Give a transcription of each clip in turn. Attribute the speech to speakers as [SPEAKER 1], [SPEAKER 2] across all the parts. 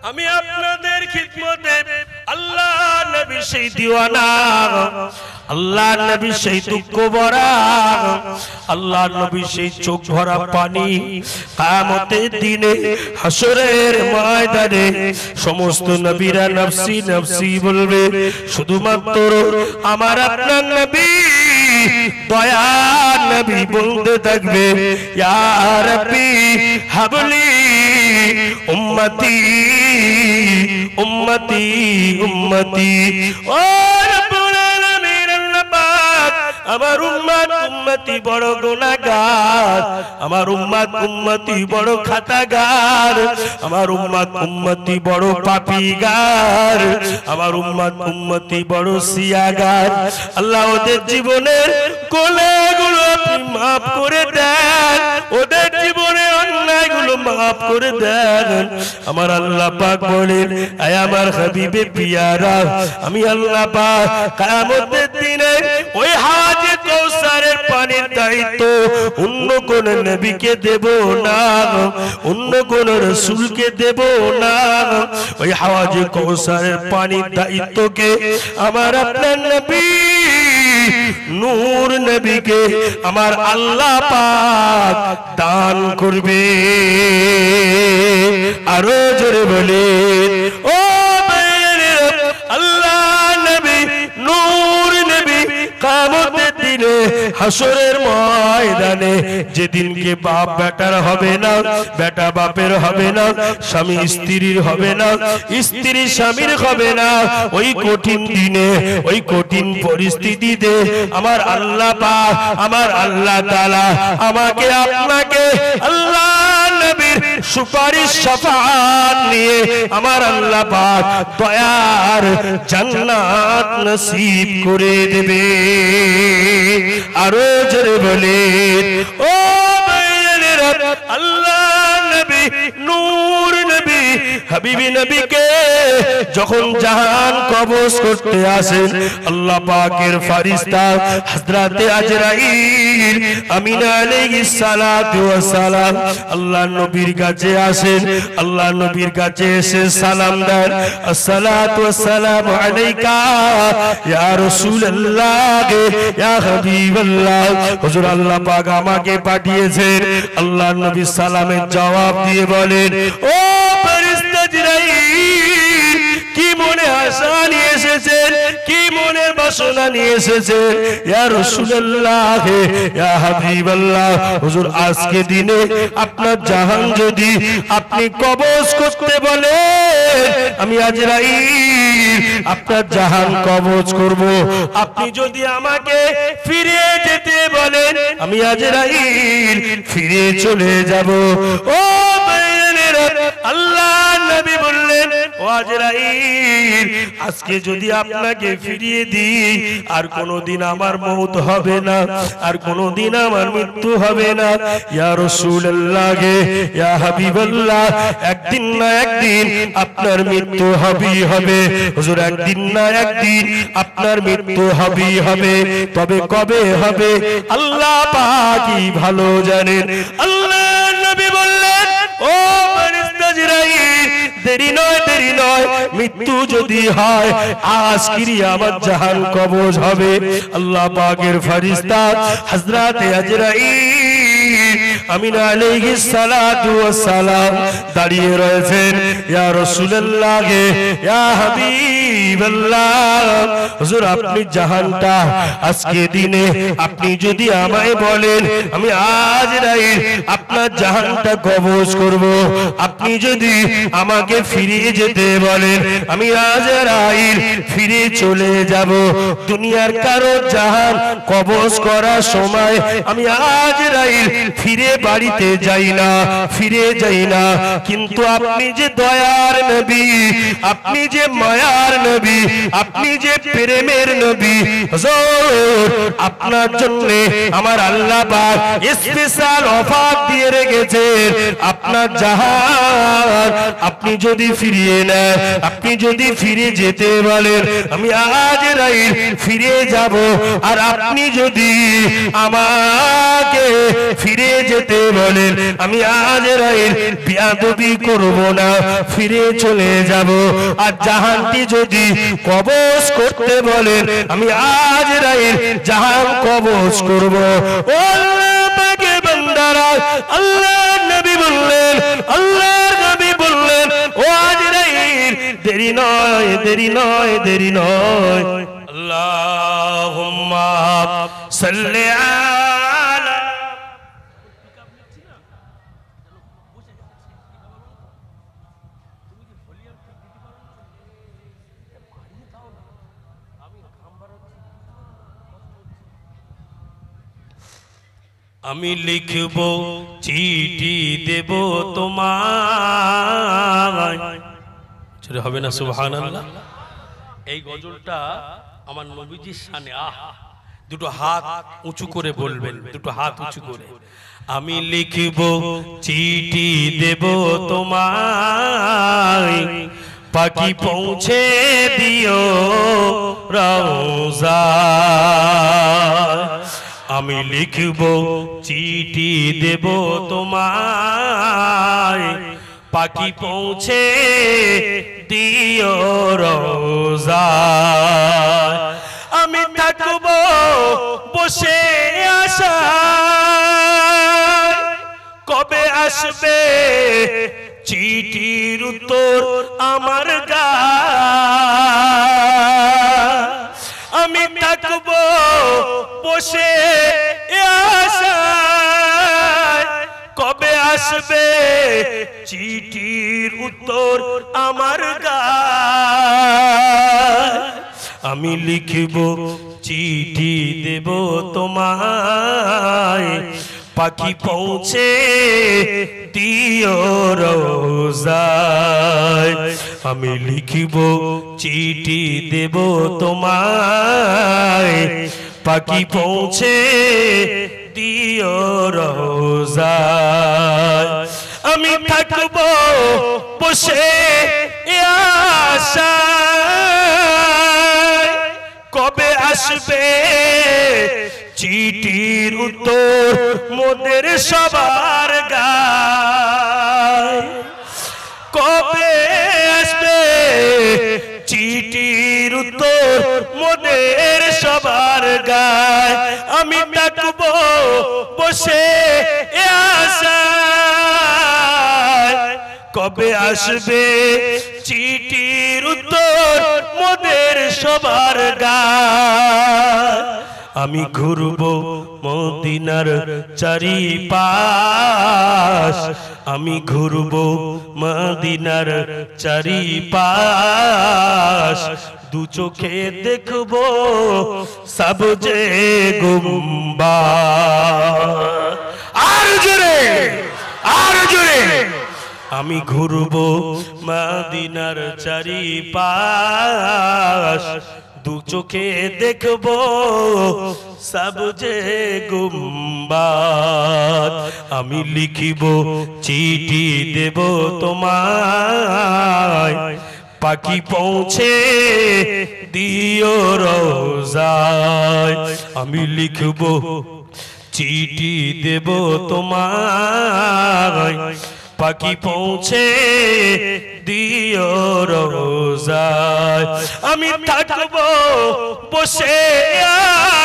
[SPEAKER 1] আমি আপনাদের খিদমতে আল্লাহ নবী সেই দিওয়ানা, আল্লাহ নবী সেই দুঃখ ভরা, আল্লাহ নবী সেই চোখ ভরা পানি। কিয়ামতের দিনে হাসরের ময়দানে সমস্ত নবীরা নফসি নফসি বলবে, শুধুমাত্র আমার আপনার নবী দয়ার নবী বলতে থাকবে, ইয়া রাব্বি হাবলি উম্মতি উম্মতি উম্মতি। ও রব্বুল আলামিন, আল্লাহ পাক আমার উম্মত উম্মতি বড় গুনাহগার, আমার উম্মত উম্মতি বড় খাতাগার, আমার উম্মত উম্মতি বড় পাপীগার, আমার উম্মত উম্মতি বড় সিয়াগার। আল্লাহ ওদের জীবনের গুনাহগুলো আপনি মাফ করে দেন, ওদের জীবনের অন্যায়গুলো মাফ করে দেন। আমার আল্লাহ পাক বলেন, আয় আমার হাবিবে পিয়ারা, আমি আল্লাহ পাক কিয়ামতের দিনে ওই হাওজে কাউসারের পানির দায়িত্ব অন্য কোন নবীকে দেব না, অন্য কোন রাসূলকে দেব না। ওই হাওজে কাউসারের পানির দায়িত্বকে আমার আপনার নবী নূর নবীকে আমার আল্লাহ পাক দান করবে। আরো জোরে বলেন, ও আল্লাহ নবী নূর নবী কিয়ামতের দিনে হাসরের ময়দানে যেদিনকে বাপ বেটার হবে না, বেটা বাপের হবে না, স্বামী স্ত্রীর হবে না, স্ত্রী স্বামীর হবে না, ওই কঠিন দিনে ওই কঠিন পরিস্থিতিতে আমার আল্লাহ পাক আমার আল্লাহ তাআলা আমাকে আপনাকে আল্লাহ নবীর সুপারিশ শাফাআত নিয়ে আমার আল্লাহ পাক দয়ার জান্নাত নসিব করে দেবে। আরো জোরে বলেন, ও ভাইয়েরা, আল্লাহ নবী নূর নবী হাবিবি নবীকে যখন জাহান কবজ করতে আসেন, আল্লাহ পাকের ফেরেশতা হযরতে আজরাইল আমিনা আলাইহিস সালাতু ওয়াস সালাম আল্লাহ নবীর কাছে আসেন। আল্লাহ নবীর কাছে এসে সালাম দেন, আসসালাতু ওয়াস সালামু আলাইকা ইয়া রাসূলুল্লাহ ইয়া হাবিবাল্লাহ। হুজুর আল্লাহ পাক আমাকে পাঠিয়েছেন। আল্লাহ নবী সালামের জবাব দিয়ে বলেন, ও ফেরেশতা জিবরাইল, কি মনে আশা নিয়ে এসেছেন, কি মনের বাসনা নিয়ে এসেছেন? ইয়া রাসূলুল্লাহ ইয়া হাবিবাল্লাহ, হুজুর আজকে দিনে আপনার জাহান যদি আপনি কবজ করতে বলেন, আমি আজরাইল আপনার জাহান কবজ করব। আপনি যদি আমাকে ফিরে যেতে বলেন, আমি আজরাইল ফিরে চলে যাব। ও ভাইয়েরা, আল্লাহ নবী বললেন, ও আজরাইল, আজকে যদি আপনাকে ফিরিয়ে দিই আর কোনদিন আমার মওত হবে না, আর কোনদিন আমার মৃত্যু হবে না। ইয়া রাসূলুল্লাহ ইয়া হাবিবাল্লাহ, একদিন না একদিন আপনার মৃত্যু হবেই হবে। হুজুর একদিন না একদিন আপনার মৃত্যু হবেই হবে, তবে কবে হবে আল্লাহ পাকই ভালো জানেন। আল্লাহ নবী বললেন, ও ফেরেশতা জিবরাইল, দেরি নয় দেরি নয়, মৃত্যু যদি হয় আজকেরই আমার জাহান কবজ হবে। আল্লাহ পাকের ফেরেশতা হযরতে আজরাইল আমিনা আলাইহিস সালাতু ওয়াস সালাম দাঁড়িয়ে রয়েছেন। ইয়া রাসূলুল্লাহ ইয়া হাবিবাল্লাহ, হুজুর আপনি জাহানটা আজকে দিনে আপনি যদি আমায় বলেন, আমি আজরাইল আপনার জাহানটা কবজ করব। আপনি যদি আমাকে ফিরিয়ে যেতে বলেন, আমি আজরাইল ফিরে চলে যাব। দুনিয়ার কারো জাহান কবজ করার সময় আমি আজরাইল ফিরে বাড়িতে যাই না, ফিরে যাই না। কিন্তু আপনি যে দয়ার নবী, আপনি যে মায়ার নবী, আপনি যে প্রেমের নবী, হুজুর আপনার জন্য আমার আল্লাহ পাক স্পেশাল অফার দিয়ে রেখেছেন। আপনার জাহান আপনি যদি ফিরিয়ে নেন, আপনি যদি ফিরে যেতে বলেন, আমি আজরাইল ফিরে যাব। আর আপনি যদি আমাকে ফিরে যেতে বলেন আমি আজরাইল বিয়াদবি করব না, ফিরে চলে যাব। আর জাহানটি যদি কবজ করতে বলেন আমি আজরাইল জাহান কবজ করব। ও আল্লাহ পাকের বান্দারা, আল্লাহর নবী বললেন, আল্লাহর নবী বললেন ও আজরাইল দেরি নয়, দেরি নয়, দেরি নয়। আল্লাহুম্মা সাল্লি আলা। আমি লিখব চিঠি দেব তোমায়, ছেড়ে হবে না সুবহানাল্লাহ। এই গজলটা আমার নবীজির শানে। দুটো হাত উঁচু করে বলবেন, দুটো হাত উঁচু করে। আমি লিখব চিঠি দেব তোমায়, পাখি পৌঁছে দিও রওজা। আমি লিখব চিঠি দেব তোমায়, পাখি পৌঁছে দিও রওজা। আমি থাকব বসে আশায়, কবে আসবে চিঠির উত্তর আমার গায়। আমি থাকব বসে আশায়, কবে আসবে চিঠির উত্তর আমার গায়। আমি লিখব চিঠি দেব তোমায়, পাখি পৌঁছে দিও রওজায়। আমি লিখব চিঠি দেব তোমায়, পাখি পৌঁছে দিও রওজায়। আমি থাকব বসে আশায়, কবে আসবে চিঠির উত্তর মোদের সবার গায়। কবে আসবে চিঠির উত্তর মোদের সবার গায়। আমি থাকব বসে আশায়, কবে আসবে চিঠির উত্তর মোদের সবার গায়। আমি ঘুরব মদিনার চারিপাশ, আমি ঘুরব মদিনার চারিপাশ, দু চোখে দেখব সবজে গুম্বাদ। আর জোরে, আর জোরে। আমি ঘুরব মদিনার চারিপাশ, দু চোখে দেখব সবজে গুম্বাদ। আমি লিখিব চিঠি দেব তোমায়, পাখি পৌঁছে দিও রওজায়। আমি লিখব চিঠি দেব তোমায়, পাখি পৌঁছে দিও রওজায়। আমি থাকব বসে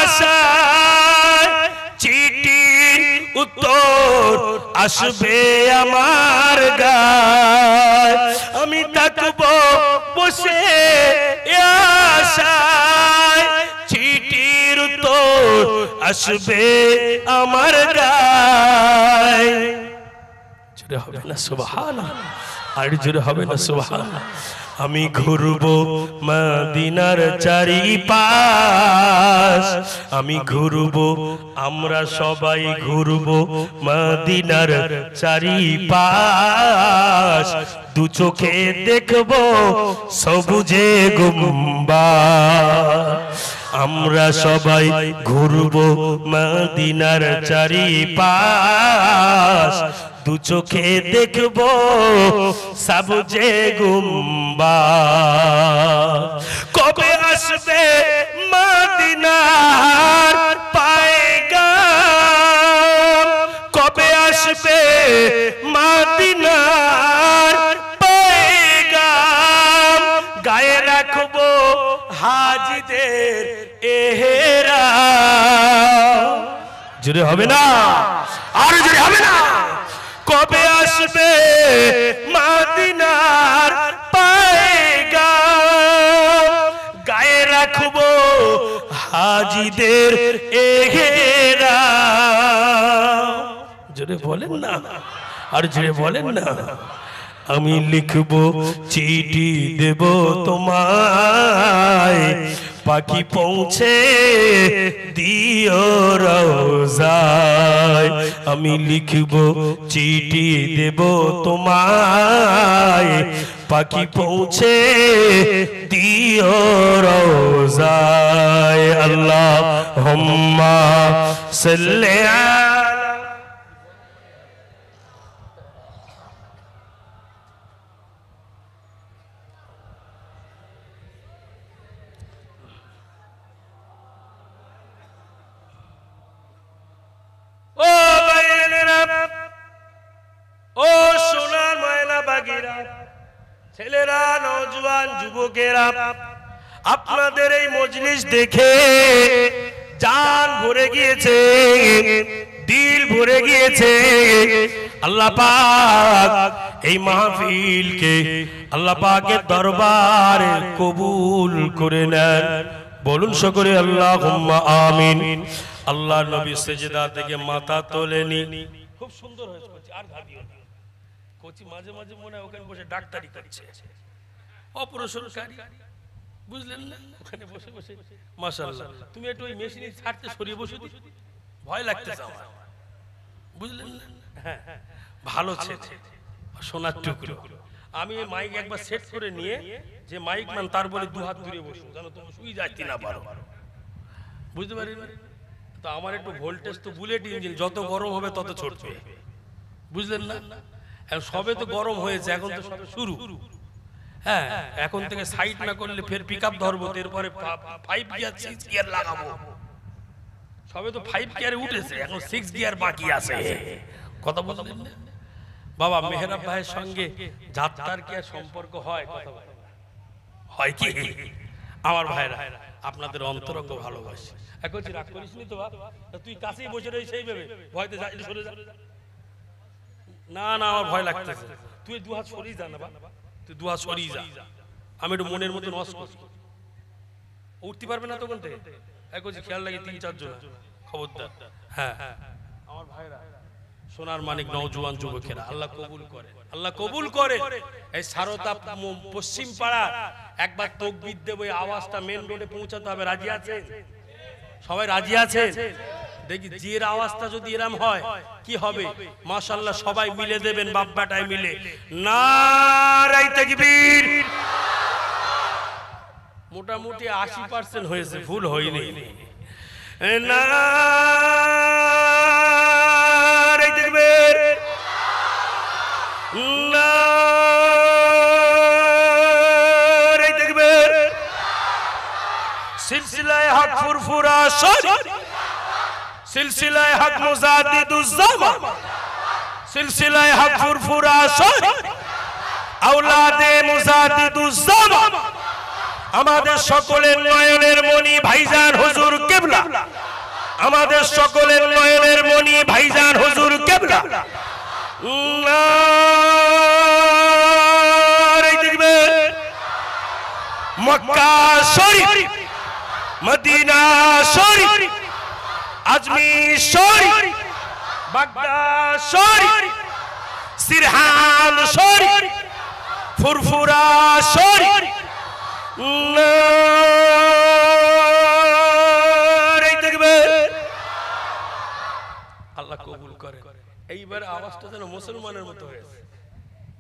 [SPEAKER 1] আশায়, চিঠি উত্তর আসবে আমার গায়। আমি থাকব বসে আশায়, চিঠির উত্তর আসবে আমার গায়। জোরে হবে না সুবহানাল্লাহ, আর জোরে হবে না সুবহানাল্লাহ। আমি ঘুরব মদিনার চারিপাশ, আমি ঘুরব, আমরা সবাই ঘুরব মদিনার চারিপাশ, দু চোখে দেখব সবুজে গুম্বাদ। আমরা সবাই ঘুরব মদিনার চারিপাশ, দু চোখে দেখব সবুজে গুম্বাদ। কবে আসবে মদিনার পায়গাম, কবে আসবে মদিনার পয়গাম, গায়ে রাখবো হাজিদের এহরাম। জোরে হবে না? আর জোরে হবে না? কবে আসবে মদিনার পয়গাম, গায়ে রাখবো হাজিদের এহরাম। জোরে বলেন না, আর জোরে বলেন না। আমি লিখবো চিঠি দেব তোমায়, পাখি পৌঁছে দিও রওজায়। আমি লিখবো চিঠি দেব তোমায়, পাখি পৌঁছে দিও রওজায়। আল্লাহুম্মা সাল্লি আলা ছেলেরা, নওজোয়ান যুবকেরা, আপনাদের এই মজলিস দেখে জান ভরে গিয়েছে, দিল ভরে গিয়েছে। আল্লাহ পাক এই মাহফিলকে আল্লাহ পাকের দরবারে কবুল করে নেন। বলুন সকলে আল্লাহুম্মা আমিন। আল্লাহ নবী সেজদা থেকে মাথা তোলেনি। খুব সুন্দর হয়েছে। আর ভাবিও না, কোচি মাঝে মাঝে মনে হয় ওখানে বসে ডাক্তারি করছে, অপারেশনকারী, বুঝলেন না? ওখানে বসে বসে মাশাআল্লাহ। তুমি একটু ওই মেশিনের ছাড়তে সরিয়ে বসে, ভয় লাগতেছে আমার, বুঝলেন না? হ্যাঁ, ভালো ছেলে, সোনার টুকরো। আমি মাইক একবার সেট করে নিয়ে, যে মাইক ম্যান তার বলে দু হাত দূরে বসো, জানো তুমি শুই যাচ্ছি না পারো, বুঝতে পারি না? তো আমার একটু ভোল্টেজ তো বুলেট ইঞ্জিন, যত গরম হবে তত ছড়বে, বুঝলেন না? সবে তো গরম হয়েছে, এখন তো সবে শুরু। হ্যাঁ, এখন থেকে সাইড না করলে ফের পিকআপ ধরবো, এরপরে 5 গিয়ার 6 গিয়ার লাগাবো। সবে তো 5 গিয়ারে উঠেছে, এখন 6 গিয়ার বাকি আছে। কথা বললেন না বাবা? মেহরাব ভাইয়ের সঙ্গে যাত্রার কি আর সম্পর্ক হয়? কথা হয় কি? আমার ভাইরা আপনাদের অন্তরঙ্গ ভালোবাসে। এখন রাগ করিস নি তো বাবা, তুই কাছেই বসে রই সেই ভেবে ভয়তে যাই, সরে যা। না না, আমার ভয় লাগতেছে। তুই দু হাত সরিয়ে যা না বাবা, তুই দু হাত সরিয়ে যা। আমি একটু মনের মতো নষ্ট করছি, উঠতে পারবে না তখন থেকে। এখন খেয়াল লাগে 3-4 জন, খবরদার। হ্যাঁ, আমার ভাইরা, সোনার মানিক নওজোয়ান যুবকেরা, আল্লাহ কবুল করে, আল্লাহ কবুল করে। এই সারদা পশ্চিম পাড়া একবার তাকবীর দেব, এই আওয়াজটা মেন রোডে পৌঁছাতে হবে। রাজি আছেন? সবাই রাজি আছেন? দেখি জির আওয়াজটা যদি এরকম হয় কি হবে? মাশাআল্লাহ, সবাই মিলে দেবেন, বাপ বেটায় মিলে নারে তাকবীর। মোটামুটি 80% হয়েছে, ভুল হয়নি। নারে তাকবীর, নারে তাকবীর। সিলসিলায়ে হক ফুরফুরা শরী, সিলসিলায়ে হক মুজাদ্দিদুজ জামান, সিলসিলায়ে হক ফুরফুরা শরী, আওলাদে মুজাদ্দিদুজ জামান। আমাদের সকলের নয়নের মণি ভাইজান হুজুর কিবলা, আমাদের সকলের নয়নের মণি ভাইজান হুজুর কিবলা। নারে তাকবীর। মক্কা শরীফ, মদিনা শরীফ, আজমির শরীফ, বাগদাদ শরীফ, সিরহান শরীফ, ফুরফুরা শরীফ। নারে তাকবীর। আল্লাহ কবুল করে। এইবার আওয়াজটা যেন মুসলমানের মতো হয়েছে।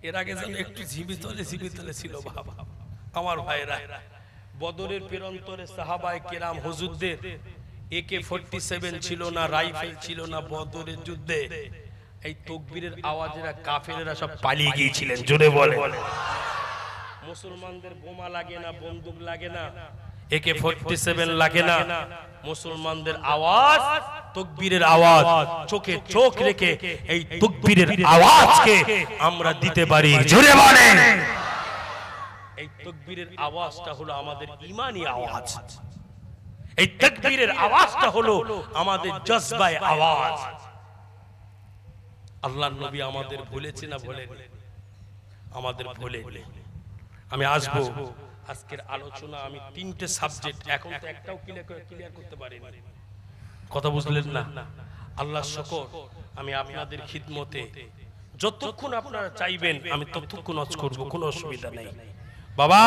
[SPEAKER 1] এর আগে যেন একটু ঝিমিতলে ছিল বাবা। আমার ভাইরা, বদরের প্রান্তরে সাহাবায়ে কেরাম হুজুরদের AK-47 ছিল না, রাইফেল ছিল না। বদরের যুদ্ধে এই তাকবীরের আওয়াজেরা কাফেরেরা সব পালিয়ে গিয়েছিলেন। জোরে বলে। মুসলমানদের বোমা লাগে না, বন্দুক লাগে না, AK-47 লাগে না, মুসলমানদের আওয়াজ, তাকবীরের আওয়াজ, চোখে চোখ রেখে এই তাকবীরের আওয়াজকে আমরা দিতে পারি। জোরে বলেন। এই তাকবীরের আওয়াজটা হলো আমাদের ঈমানি আওয়াজ, এই তাকবীরের আওয়াজটা হলো আমাদের জজবায়ে আওয়াজ। আল্লাহর নবী আমাদের বলেছে না বলেনি? আমাদের বলে। আমি আসবো আজকের আলোচনা, আমি তিনটে সাবজেক্ট, এখন তো একটাও ক্লিয়ার করতে পারিনি। কথা বুঝলেন না? আল্লাহ শুকর, আমি আপনাদের খিদমতে যতক্ষণ আপনারা চাইবেন আমি ততক্ষণ ওয়াজ করব, কোনো অসুবিধা নেই বাবা।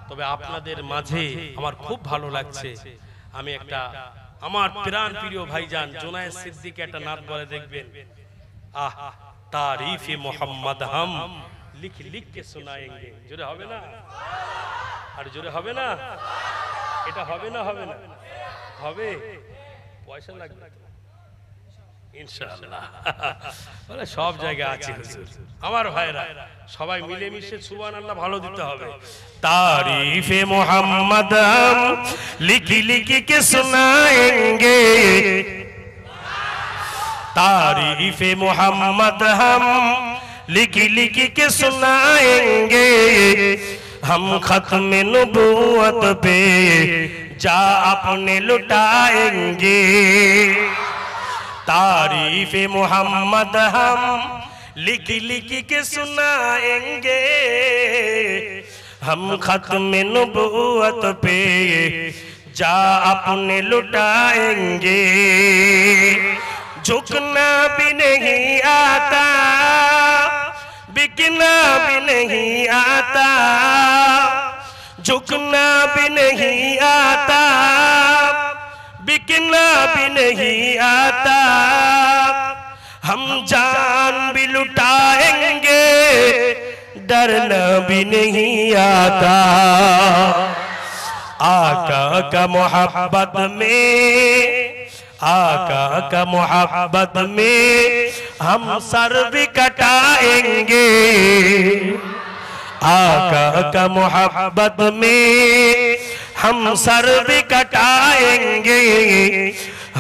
[SPEAKER 1] তবে আপনাদের মাঝে আমার খুব ভালো লাগছে, আমি একটা আমার প্রাণ প্রিয় ভাইজান জোনায়েদ সিদ্দিক একটা নাত বলে দেখবেন, আহ तारीफ मोहम्मद हम लिख लिख के सुनाएंगे। जोरे হবে না? আর জোরে হবে না? এটা হবে না? হবে না? হবে। পয়সা লাগবে ইনশাআল্লাহ। বলে সব জায়গা আছে হুজুর। আমার ভাইরা সবাই মিলে মিশে সুবহানাল্লাহ ভালো দিতে হবে। तारीफ़े मोहम्मद हम लिख लिख के सुनाएंगे, तारीफ़े मोहम्मद हम लिख लिख के सुनाएंगे, हम खत्म नबूवत पे जा अपने लुटाएंगे। तारीफ़े मोहम्मद हम लिख लिख के सुनाएंगे, हम खत्म नबूवत पे जा अपने लुटाएंगे। झुकना भी नहीं आता, बिकना भी नहीं आता, झुकना भी नहीं आता, बिकना भी नहीं आता, हम जान भी लुटाएंगे, डरना भी नहीं आता। आका का मोहब्बत में, आका का मोहब्बत में हम सर भी कटाएंगे, आका का मोहब्बत में हम सर भी कटाएंगे,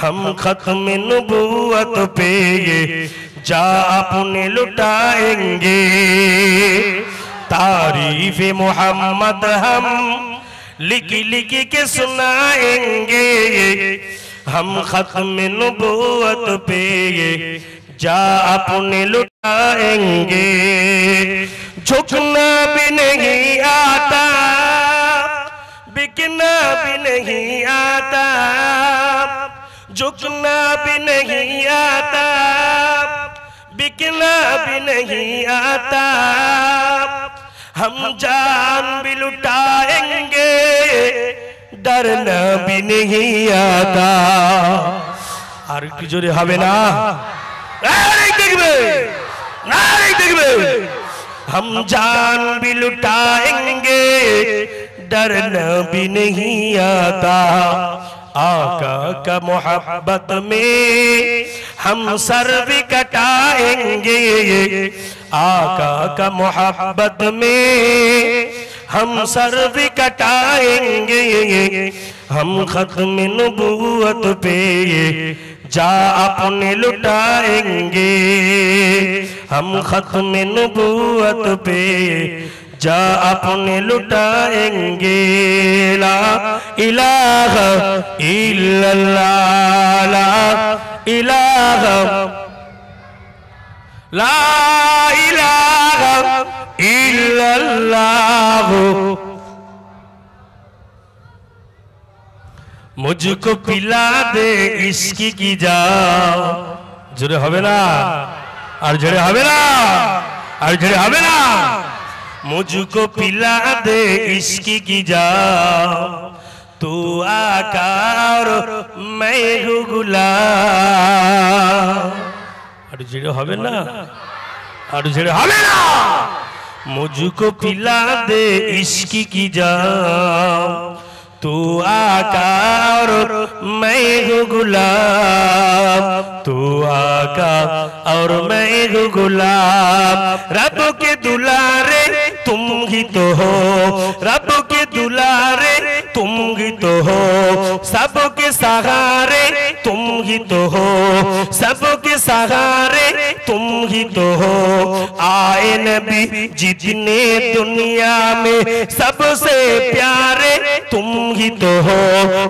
[SPEAKER 1] हम खत्म नबूवत पे जा अपने लुटाएंगे। तारीफ़े मोहम्मद हम लिख लिख के सुनाएंगे, हम खत्म नबूवत पे जा अपने लुटाएंगे। झुकना भी नहीं आता, बिकना भी नहीं आता, झुकना भी नहीं आता, बिकना भी नहीं आता, हम जान भी लुटाएंगे, डरना भी नहीं आता। আর কি জোরে হবে না? নারে দেখবে, নারে দেখবে। हम जान भी लुटाएंगे, डरना भी नहीं आता। आका का मोहब्बत में हम सर भी कटाएंगे, आका का मोहब्बत में हम सर भी कटाएंगे, हम खत्म नबूवत पे जा अपने लुटाएंगे, हम खत्म नबूवत पे जा अपने लुटाएंगे। ला इलाहा इल्लल्लाह, ला इलाहा, ला इलाहा इल्लल्लाह। मुझको पिला दे इश्क की जाम। जोरे হবে না? আর জোরে হবে না? আর জোরে হবে না? मुझको पिला दे इश्क की जाम, तू आका और मैं हूँ गुलाम। আর জোরে হবে না? আর জোরে হবে না? मुझको पिला दे इश्क की जाम, तू आका और मैं हूँ गुलाम, तू आका और मैं हूँ गुलाम। रब के दुलारे तुम ही तो हो, रब के दुलारे तुम ही तो हो, सबके सहारे तुम ही तो हो, सबके सहारे तुम ही तो हो। आए नबी जितने दुनिया में सबसे प्यारे तुम ही तो हो,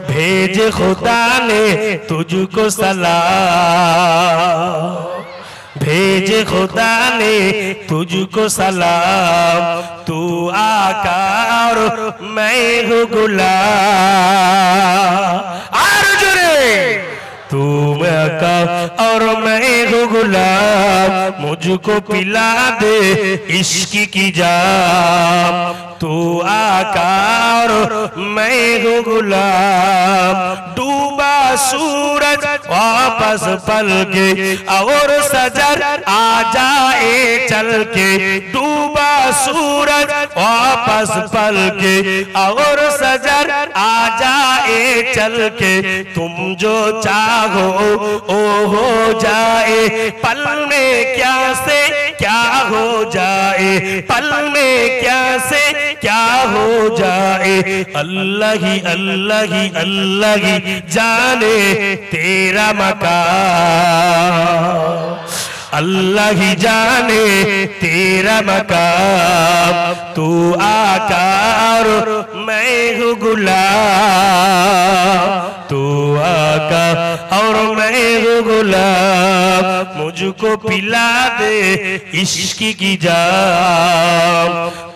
[SPEAKER 1] भेज खुदा ने तुझको सलाम, भेज खुदा ने तुझको सलाम। तू आका और मैं हूँ गुलाम, तू आका और मैं हूँ गुलाम, मुझको पिला दे इश्क की जाम। तू आका और मैं हूँ गुलाम, डूबा सूरज वापस पल के और सजर आ जाए चल के, डूबा सूरज वापस पल के और सजर आ जाए चल के। तुम जो चाहो ओ हो जाए, पल में क्या से क्या हो जाए, पल में क्या से क्या हो जाए। अल्लाह ही अल्लाह ही अल्लाह ही जाने तेरा मकाम, अल्लाह ही जाने तेरा मकाम। तू आका और मैं हूँ गुलाम, तू आका और मैं हूँ गुलाम, मुझको पिला दे इश्क की जाम।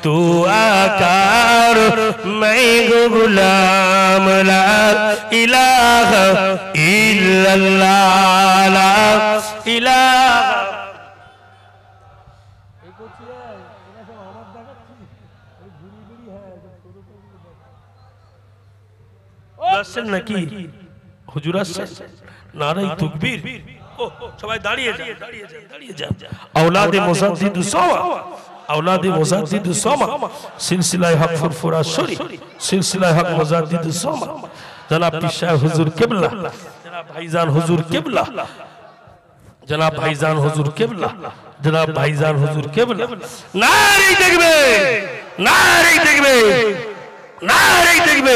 [SPEAKER 1] तू आका और मैं हूँ गुलाम, ला इलाहा इल्लल्लाह, ला इलाहा। নাকি হুজুর আসছে, নারাই তাকবীর। সবাই দাঁড়িয়ে যান, দাঁড়িয়ে যান, দাঁড়িয়ে যান। আওলাদে মুজাদ্দিদুস সামা, আওলাদে মুজাদ্দিদুস সামা, সিলসিলায়ে হক ফুরফুরা শরীফ, সিলসিলায়ে হক মুজাদ্দিদুস সামা, জনাব পীর সাহেব হুজুর কিবলা, জনাব ভাইজান হুজুর কিবলা, জনাব ভাইজান হুজুর কিবলা, জনাব ভাইজান হুজুর কিবলা। নারে দেখবে, নারে দেখবে, নারে দেখবে।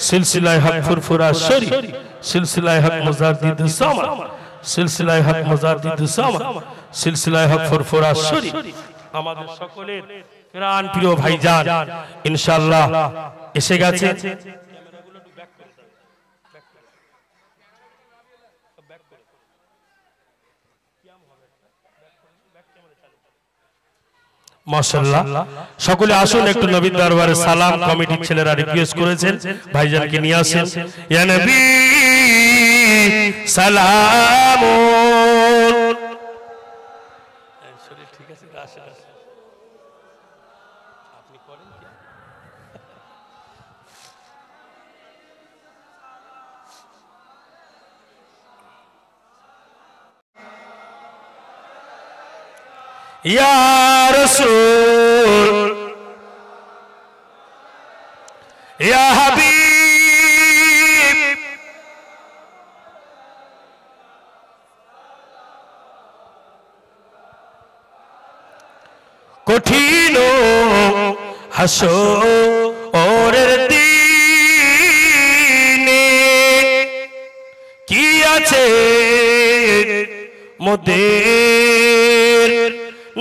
[SPEAKER 1] সিলসিলায়ে হক ফুরফুরা শরীফ, সিলসিলায়ে হক মুজাদ্দিদুস সামা, সিলসিলায়ে হক মুজাদ্দিদুস সামা, সিলসিলায়ে হক ফুরফুরা শরীফ। আমাদের সকলের প্রাণ প্রিয় ভাইজান ইনশাআল্লাহ এসে গেছে। মাশাআল্লাহ, সকলে আসুন একটু নবীর দরবারে সালাম। কমিটির ছেলেরা রিকোয়েস্ট করেছেন ভাইজানকে নিয়ে আসেন। ইয়া নবী সালামুন, শরীর ঠিক আছে? আসেন আসেন, আপনি করেন কি? ইয়া রাসূল ইয়া হাবিব, কঠিন হাসরের দিনে কি আছে মোদের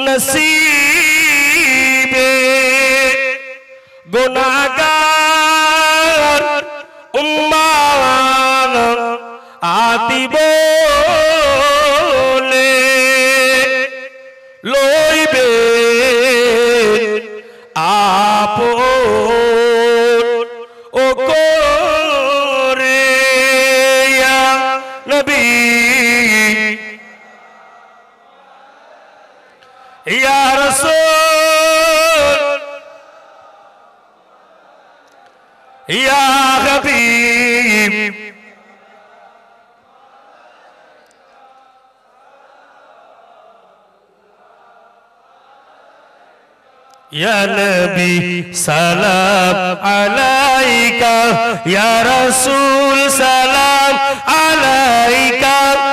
[SPEAKER 1] নসিবে, গুনাহগার উম্মাত আতি বলে লইবে আপন ও করে। ইয়া নবী ইয়া রাসূল ইয়া হাবিব, ইয়া নবী সালাম আলাইকা, ইয়া রাসূল সালাম আলাইকা,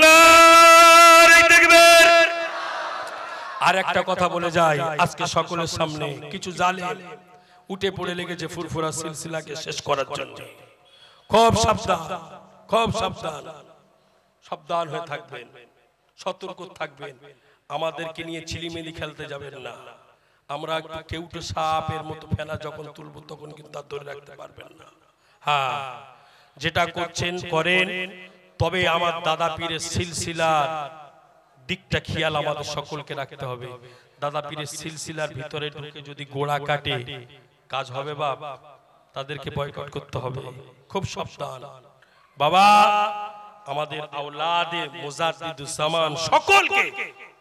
[SPEAKER 1] নারে তাকবীর। আর একটা কথা বলে যায় আজকে সকলের সামনে, কিছু জালেম উঠে পড়ে লেগেছে ফুরফুরা সিলসিলাকে শেষ করার জন্য। খুব সাবধান, খুব সাবধান, সাবধান হয়ে থাকবেন, সতর্ক থাকবেন। আমাদেরকে নিয়ে ছিলিমিলি খেলতে যাবেন না। আমরা কেউটে সাপের মতো ফেলা যখন তুলব তখন কিন্তু আর ধরে রাখতে পারবেন না। হ্যাঁ, যেটা করছেন করেন, তবে আমার দাদা পীরের সিলসিলার দিকটা খেয়াল আমাদের সকলকে রাখতে হবে। দাদা পীরের সিলসিলার ভিতরে ঢুকে যদি গোড়া কাটে কাজ হবে বাপ, তাদেরকে বয়কট করতে হবে। খুব সাবধান বাবা। আমাদের আওলাদে মুজাদ্দিদুজ জামান সকলকে,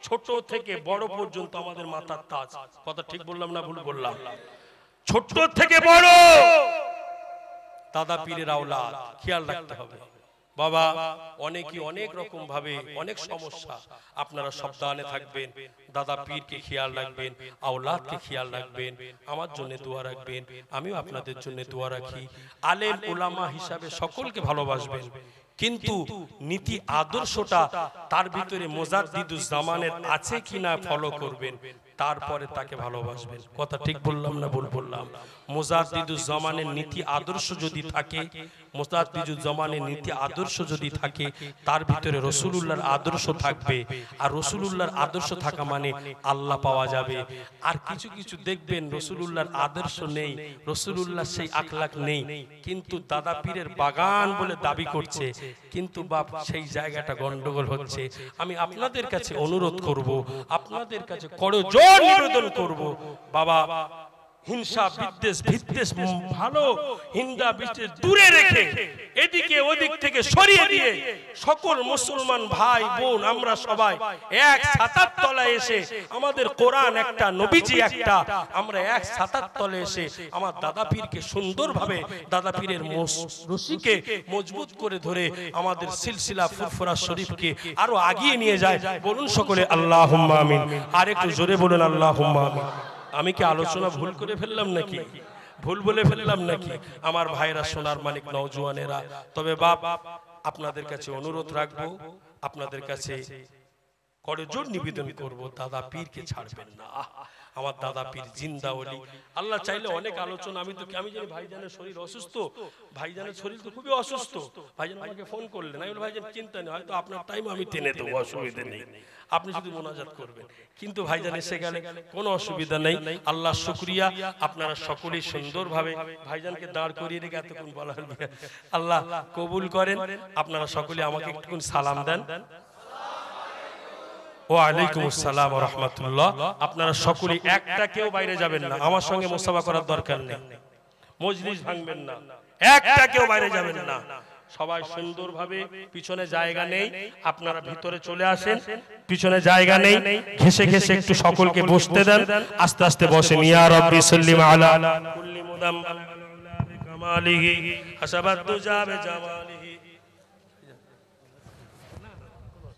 [SPEAKER 1] ছোট থেকে বড় পর্যন্ত আমাদের মাথার তাজ। কথা ঠিক বললাম না ভুল বললাম? ছোট থেকে বড় দাদা পীরের আওলাদ, খেয়াল রাখতে হবে বাবা। অনেকে অনেক রকম ভাবে অনেক সমস্যা, আপনারা সাবধানে থাকবেন। দাদা পীরকে খেয়াল রাখবেন, আওলাদকে খেয়াল রাখবেন, আমার জন্য দোয়া রাখবেন, আমিও আপনাদের জন্য দোয়া রাখি। আলেম ওলামা হিসাবে সকলকে ভালোবাসবেন, কিন্তু নীতি আদর্শটা তার ভিতরে মুজাদ্দিদুজ জামানের আছে কিনা ফলো করবেন, তারপরে তাকে ভালোবাসবেন। কথা ঠিক বললাম না ভুল বললাম? মুজাদ্দিদুজ জামানের নীতি আদর্শ যদি থাকে, মুজাদ্দিদুজ জামানের নীতি আদর্শ যদি থাকে, তার ভিতরে রাসূলুল্লাহর আদর্শ থাকবে। আর রাসূলুল্লাহর আদর্শ থাকা মানে আল্লাহ পাওয়া যাবে। আর কিছু কিছু দেখবেন রাসূলুল্লাহর আদর্শ নেই, রাসূলুল্লাহ সেই আখলাক নেই, কিন্তু দাদা পীরের বাগান বলে দাবি করছে, কিন্তু বাপ সেই জায়গাটা গন্ডগোল হচ্ছে। আমি আপনাদের কাছে অনুরোধ করব, আপনাদের কাছে করজোড় নিবেদন করব বাবা, হিংসা বিদ্বেষ বিদ্বেষ ভালো হিন্দা বিদ্বেষ দূরে রেখে এদিকে ওদিক থেকে সরিয়ে দিয়ে সকল মুসলমান ভাই বোন আমরা সবাই এক ছাতার তলায় এসে, আমাদের কোরআন একটা, নবীজি একটা, আমরা এক ছাতার তলে এসে আমার দাদা পীরকে সুন্দরভাবে, দাদা পীরের রশিকে মজবুত করে ধরে আমাদের সিলসিলা ফুরফুরা শরীফকে আরো আগিয়ে নিয়ে যায়। বলুন সকলে আল্লাহুম্মা আমিন। আর একটু জোরে বলুন আল্লাহুম্মা আমিন। আমি কি আলোচনা ভুল করে ফেললাম নাকি? ভুল বলে ফেললাম নাকি? আমার ভাইরা, সোনার মানিক নওজোয়ানেরা, তবে বাপ আপনাদের কাছে অনুরোধ রাখবো, আপনাদের কাছে করজোড় নিবেদন করব, দাদা পীরকে ছাড়বেন না। আমার দাদা পীর জিন্দা ওলি। আল্লাহ চাইলে অনেক আলোচনা, আমি জানি ভাইজানের শরীর অসুস্থ, ভাইজানের শরীর তো খুবই অসুস্থ। ভাইজান আমাকে ফোন করলেন, আমি বললাম ভাইজান চিন্তা নেই, হয়তো আপনার টাইম আমি টেনে দেবো, অসুবিধা নেই, আপনি শুধু মোনাজাত করবেন। কিন্তু ভাইজান এসে গেলে কোনো অসুবিধা নেই। আল্লাহ শুকরিয়া, আপনারা সকলেই সুন্দরভাবে ভাইজানকে দাঁড় করিয়ে রেখে এতক্ষণ বলা হল, আল্লাহ কবুল করেন। আপনারা সকলে আমাকে একটু সালাম দেন। ওয়ালাইকুম আসসালাম ওয়া রাহমাতুল্লাহ। আপনারা সকলেই একটা কেউ বাইরে যাবেন না, আমার সঙ্গে মুসাফা করার দরকার নেই, মজলিস ভাঙবেন না, একটা কেউ বাইরে যাবেন না, সবাই সুন্দরভাবে। পিছনে জায়গা নেই, আপনারা ভিতরে চলে আসেন, পিছনে জায়গা নেই, ঘেসে ঘেসে একটু সকলকে বসতে দেন, আস্তে আস্তে বসেন। ইয়া রাব্বি সাল্লিম আলা কুল্লি মুদাম বিকামালিহি হাসাবাত দুজা বিজামালিহি।